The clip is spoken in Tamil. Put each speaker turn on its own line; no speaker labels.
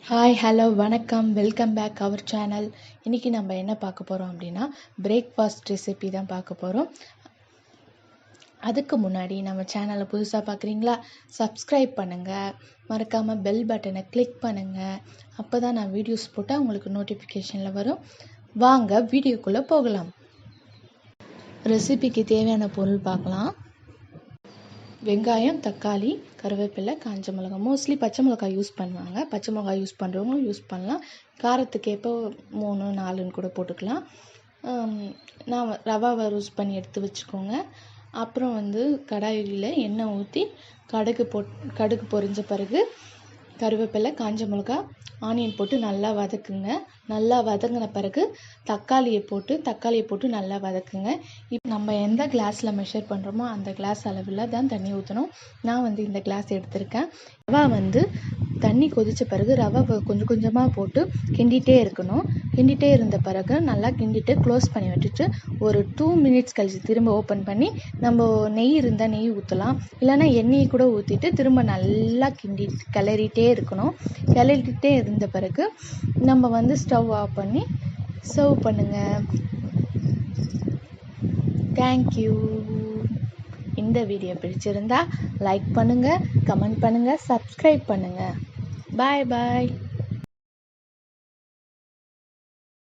ஹாய் ஹலோ வணக்கம் வெல்கம் பேக் அவர் சேனல். இன்றைக்கி நம்ம என்ன பார்க்க போகிறோம் அப்படின்னா பிரேக்ஃபாஸ்ட் ரெசிபி தான் பார்க்க போகிறோம். அதுக்கு முன்னாடி நம்ம சேனலை புதுசாக பார்க்குறீங்களா, சப்ஸ்கிரைப் பண்ணுங்கள், மறக்காமல் பெல் பட்டனை கிளிக் பண்ணுங்கள். அப்போ தான் நான் வீடியோஸ் போட்டால் உங்களுக்கு நோட்டிஃபிகேஷனில் வரும். வாங்க வீடியோக்குள்ளே போகலாம். ரெசிபிக்கு தேவையான பொருள் பார்க்கலாம். வெங்காயம், தக்காளி, கருவேப்பிலை, காஞ்ச மிளகாய். மோஸ்ட்லி பச்சை மிளகாய் யூஸ் பண்ணுவாங்க. பச்சை மிளகாய் யூஸ் பண்ணுறவங்க யூஸ் பண்ணலாம். காரத்துக்கு ஏற்ப 3 4ன்னு கூட போட்டுக்கலாம். நான் ரவாவை ரோஸ்ட் பண்ணி எடுத்து வச்சுக்கோங்க. அப்புறம் கடாயில் எண்ணெய் ஊற்றி கடுகு பொரிஞ்ச பிறகு கருவேப்பிலை, காஞ்ச மிளகாய், ஆனியன் போட்டு நல்லா வதக்குங்க. நல்லா வதங்கின பிறகு தக்காளியை போட்டு நல்லா வதக்குங்க. இப்போ நம்ம எந்த கிளாஸில் மெஷர் பண்ணுறோமோ அந்த கிளாஸ் அளவில் தான் தண்ணி ஊற்றணும். நான் இந்த கிளாஸ் எடுத்திருக்கேன். ரவா தண்ணி கொதித்த பிறகு ரவை கொஞ்சம் கொஞ்சமாக போட்டு கிண்டிகிட்டே இருக்கணும். கிண்டிகிட்டே இருந்த பிறகு நல்லா கிண்டிட்டு க்ளோஸ் பண்ணி விட்டுட்டு ஒரு 2 மினிட்ஸ் கழிச்சு திரும்ப ஓப்பன் பண்ணி நம்ம நெய் இருந்தால் நெய் ஊற்றலாம், இல்லைன்னா எண்ணெயை கூட ஊற்றிட்டு திரும்ப நல்லா கிளறிட்டே இருக்கணும். கிளறிட்டே இருந்த பிறகு நம்ம ஸ்டவ் ஆஃப் பண்ணி சர்வ் பண்ணுங்கள். தேங்க்யூ. இந்த வீடியோ பிடிச்சிருந்தா லைக் பண்ணுங்கள், கமெண்ட் பண்ணுங்கள், சப்ஸ்கிரைப் பண்ணுங்கள். பாய் பாய்.